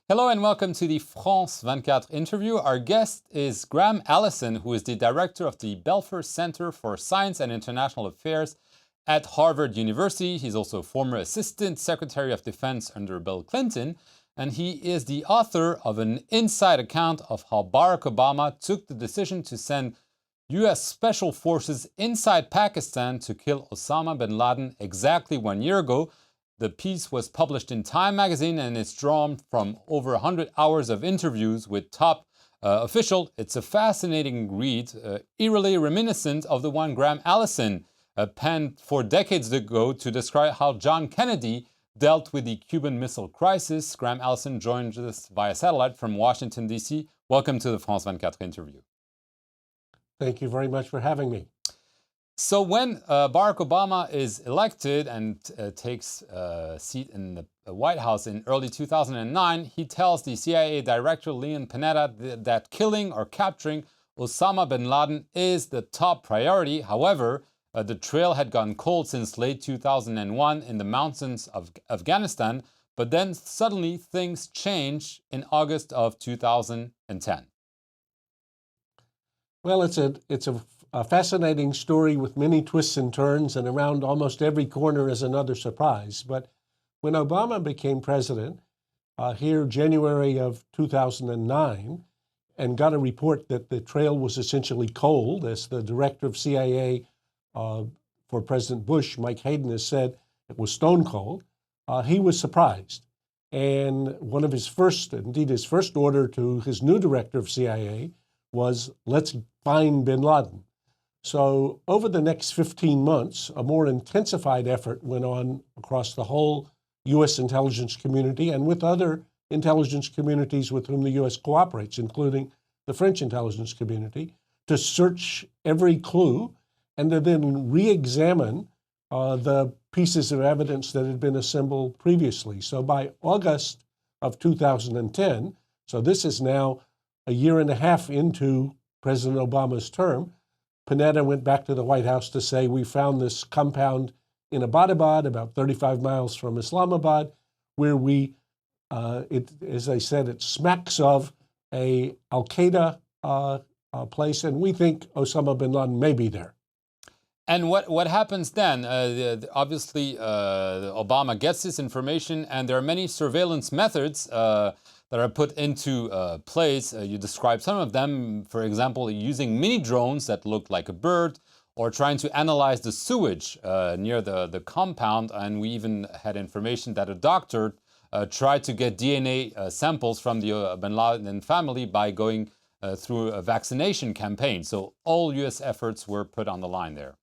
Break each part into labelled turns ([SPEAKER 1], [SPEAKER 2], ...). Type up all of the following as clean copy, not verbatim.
[SPEAKER 1] Hello and welcome to the France 24 interview. Our guest is Graham Allison, who is the director of the Belfer Center for Science and International Affairs at Harvard University. He's also former Assistant Secretary of Defense under Bill Clinton, and he is the author of an inside account of how Barack Obama took the decision to send U.S. Special Forces inside Pakistan to kill Osama bin Laden exactly 1 year ago. The piece was published in Time magazine and it's drawn from over 100 hours of interviews with top officials. It's a fascinating read, eerily reminiscent of the one Graham Allison penned 4 decades ago to describe how John Kennedy dealt with the Cuban Missile Crisis. Graham Allison joined us via satellite from Washington, D.C. Welcome to the France 24 interview.
[SPEAKER 2] Thank you very much for having me.
[SPEAKER 1] So when Barack Obama is elected and takes a seat in the White House in early 2009, he tells the CIA Director Leon Panetta that killing or capturing Osama bin Laden is the top priority. However, the trail had gone cold since late 2001 in the mountains of Afghanistan, but then suddenly things changed in August of 2010.
[SPEAKER 2] Well, it's a fascinating story with many twists and turns, and around almost every corner is another surprise. But when Obama became president here January of 2009 and got a report that the trail was essentially cold, as the director of CIA for President Bush, Mike Hayden, has said it was stone cold, he was surprised. And one of his first order to his new director of CIA was, let's find bin Laden. So over the next 15 months, a more intensified effort went on across the whole U.S. intelligence community and with other intelligence communities with whom the U.S. cooperates, including the French intelligence community, to search every clue and to then re-examine the pieces of evidence that had been assembled previously. So by August of 2010, so this is now a year and a half into President Obama's term, Panetta went back to the White House to say, we found this compound in Abbottabad, about 35 miles from Islamabad, where as I said, it smacks of a Al-Qaeda place, and we think Osama bin Laden may be there.
[SPEAKER 1] And what happens then? Obviously, Obama gets this information, and there are many surveillance methods that are put into place. You describe some of them, for example, using mini drones that look like a bird, or trying to analyze the sewage near the compound. And we even had information that a doctor tried to get DNA samples from the bin Laden family by going through a vaccination campaign. So all U.S. efforts were put on the line there.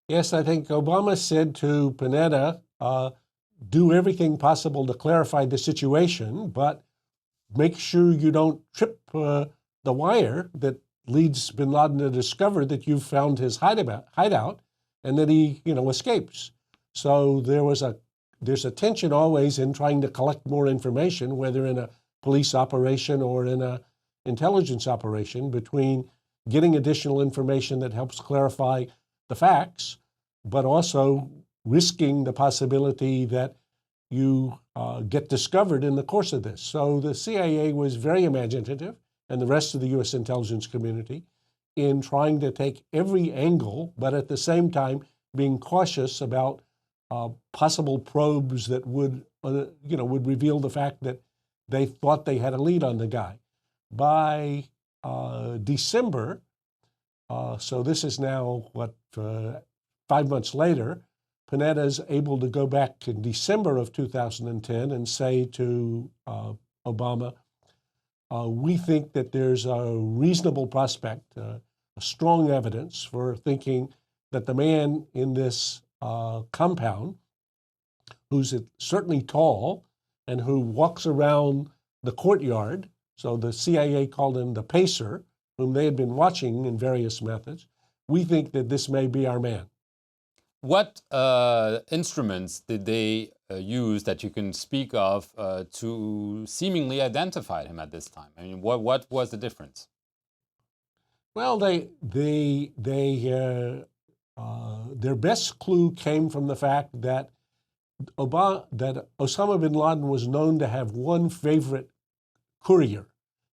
[SPEAKER 2] Yes, I think Obama said to Panetta, do everything possible to clarify the situation, but make sure you don't trip the wire that leads bin Laden to discover that you've found his hideout and that he, escapes. So there's a tension always in trying to collect more information, whether in a police operation or in an intelligence operation, between getting additional information that helps clarify the facts, but also risking the possibility that you get discovered in the course of this. So the CIA was very imaginative, and the rest of the U.S. intelligence community, in trying to take every angle, but at the same time being cautious about possible probes that would reveal the fact that they thought they had a lead on the guy. By December, so this is now 5 months later, Panetta is able to go back in December of 2010 and say to Obama, we think that there's a reasonable prospect, a strong evidence for thinking that the man in this compound, who's certainly tall and who walks around the courtyard, so the CIA called him the pacer, whom they had been watching in various methods, we think that this may be our man.
[SPEAKER 1] What instruments did they use that you can speak of to seemingly identify him at this time? I mean, what was the difference?
[SPEAKER 2] Well, they Their best clue came from the fact that Osama bin Laden was known to have one favorite courier.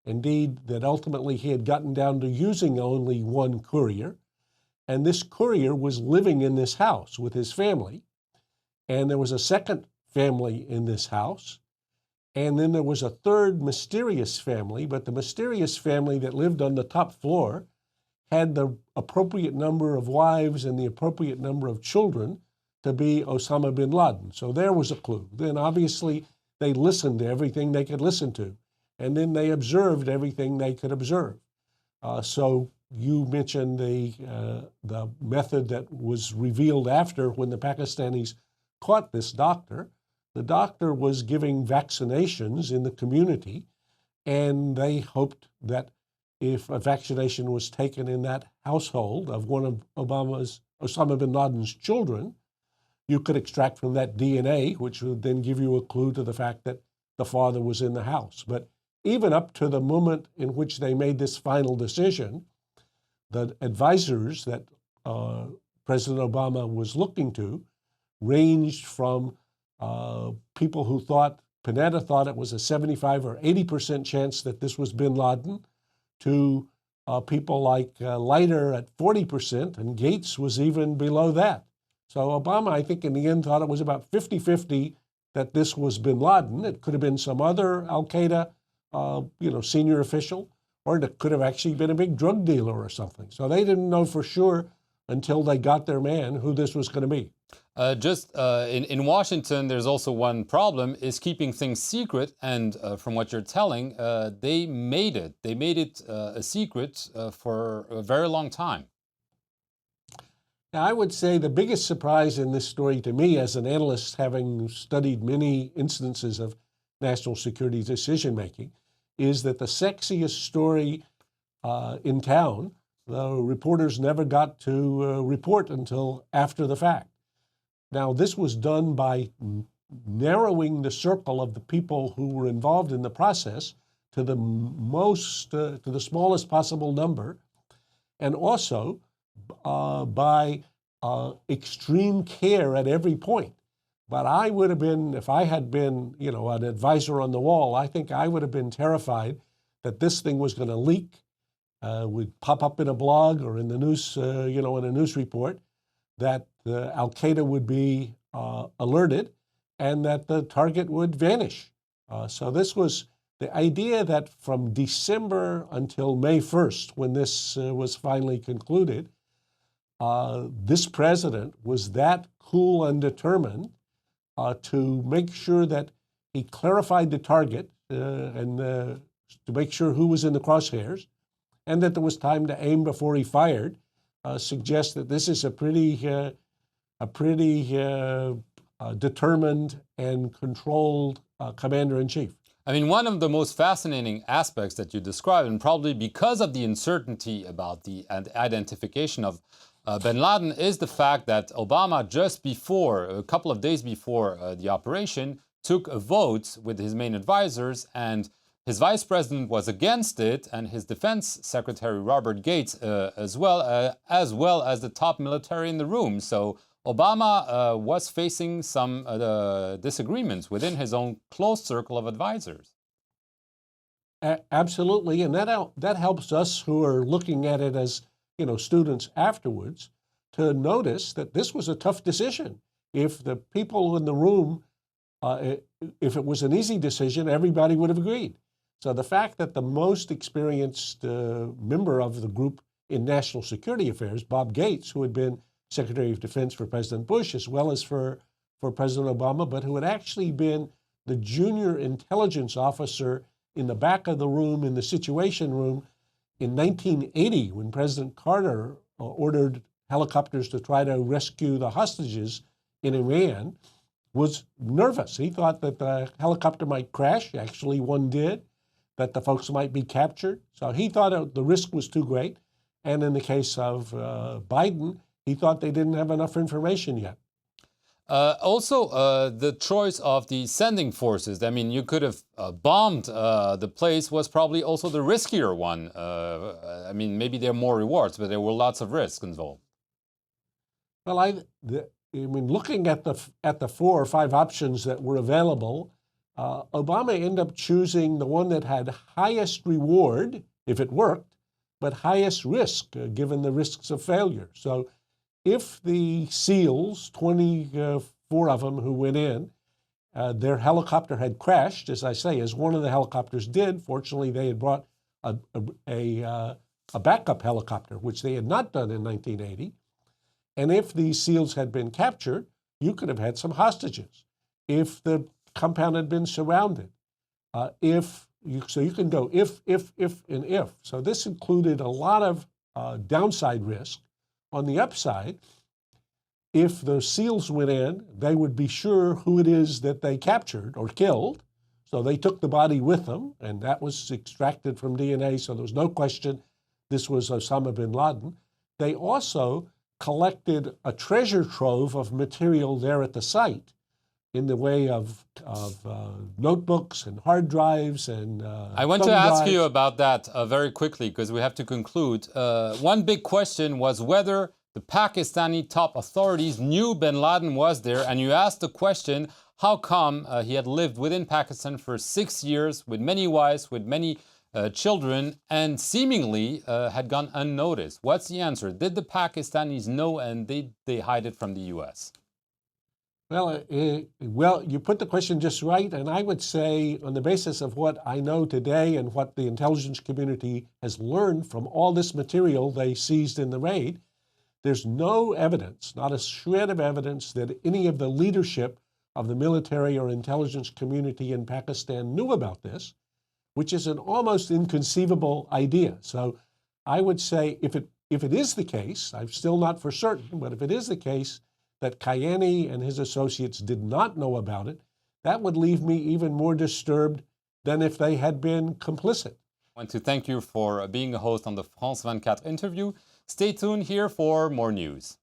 [SPEAKER 2] Indeed, that ultimately he had gotten down to using only one courier. And this courier was living in this house with his family. And there was a second family in this house. And then there was a third mysterious family, but the mysterious family that lived on the top floor had the appropriate number of wives and the appropriate number of children to be Osama bin Laden. So there was a clue. Then obviously they listened to everything they could listen to, and then they observed everything they could observe. So you mentioned the method that was revealed after when the Pakistanis caught this doctor. The doctor was giving vaccinations in the community, and they hoped that if a vaccination was taken in that household of one of Osama bin Laden's children, you could extract from that DNA, which would then give you a clue to the fact that the father was in the house. But even up to the moment in which they made this final decision, the advisors that President Obama was looking to ranged from people who thought, Panetta thought it was a 75 or 80% chance that this was bin Laden, to people like Leiter at 40%, and Gates was even below that. So Obama, I think, in the end thought it was about 50-50 that this was bin Laden. It could have been some other al-Qaeda, senior official, or it could have actually been a big drug dealer or something. So they didn't know for sure until they got their man who this was going to be.
[SPEAKER 1] In Washington, there's also one problem, is keeping things secret. And from what you're telling, they made it. They made it a secret for a very long time.
[SPEAKER 2] Now, I would say the biggest surprise in this story to me, as an analyst having studied many instances of national security decision-making, is that the sexiest story in town, the reporters never got to report until after the fact. Now, this was done by narrowing the circle of the people who were involved in the process to the smallest possible number, and also by extreme care at every point. But I would have been, if I had been, an advisor on the wall, I think I would have been terrified that this thing was going to leak, would pop up in a blog or in the news, in a news report, that al-Qaeda would be alerted and that the target would vanish. So this was the idea that from December until May 1st, when this was finally concluded, this president was that cool and determined to make sure that he clarified the target and to make sure who was in the crosshairs, and that there was time to aim before he fired, suggests that this is a pretty determined and controlled commander-in-chief.
[SPEAKER 1] I mean, one of the most fascinating aspects that you described, and probably because of the uncertainty about the identification of bin Laden, is the fact that Obama, just before, a couple of days before the operation, took a vote with his main advisors, and his vice president was against it, and his defense secretary, Robert Gates, as well as the top military in the room. So Obama was facing some disagreements within his own close circle of advisors.
[SPEAKER 2] Absolutely, and that helps us who are looking at it as students afterwards to notice that this was a tough decision. If the people in the room, if it was an easy decision, everybody would have agreed. So the fact that the most experienced member of the group in national security affairs, Bob Gates, who had been Secretary of Defense for President Bush as well as for President Obama, but who had actually been the junior intelligence officer in the back of the room, in the Situation Room, in 1980, when President Carter ordered helicopters to try to rescue the hostages in Iran, was nervous. He thought that the helicopter might crash. Actually, one did, that the folks might be captured. So he thought the risk was too great. And in the case of Biden, he thought they didn't have enough information yet.
[SPEAKER 1] Also, the choice of the sending forces. I mean, you could have bombed the place, was probably also the riskier one. I mean, maybe there are more rewards, but there were lots of risks involved.
[SPEAKER 2] Well, looking at the 4 or 5 options that were available, Obama ended up choosing the one that had highest reward if it worked, but highest risk given the risks of failure. So, if the SEALs, 24 of them who went in, their helicopter had crashed, as I say, as one of the helicopters did. Fortunately, they had brought a backup helicopter, which they had not done in 1980. And if these SEALs had been captured, you could have had some hostages. If the compound had been surrounded, so you can go if, and if. So this included a lot of downside risk. On the upside, if the SEALs went in, they would be sure who it is that they captured or killed. So they took the body with them, and that was extracted from DNA, so there was no question this was Osama bin Laden. They also collected a treasure trove of material there at the site in the way of notebooks and hard drives and
[SPEAKER 1] I want to ask you about that very quickly because we have to conclude. One big question was whether the Pakistani top authorities knew bin Laden was there, and you asked the question, how come he had lived within Pakistan for 6 years with many wives, with many children, and seemingly had gone unnoticed? What's the answer? Did the Pakistanis know, and did they hide it from the U.S.?
[SPEAKER 2] Well, you put the question just right, and I would say on the basis of what I know today and what the intelligence community has learned from all this material they seized in the raid, there's no evidence, not a shred of evidence, that any of the leadership of the military or intelligence community in Pakistan knew about this, which is an almost inconceivable idea. So I would say if it is the case, I'm still not for certain, but if it is the case that Kayani and his associates did not know about it, that would leave me even more disturbed than if they had been complicit.
[SPEAKER 1] I want to thank you for being a host on the France 24 interview. Stay tuned here for more news.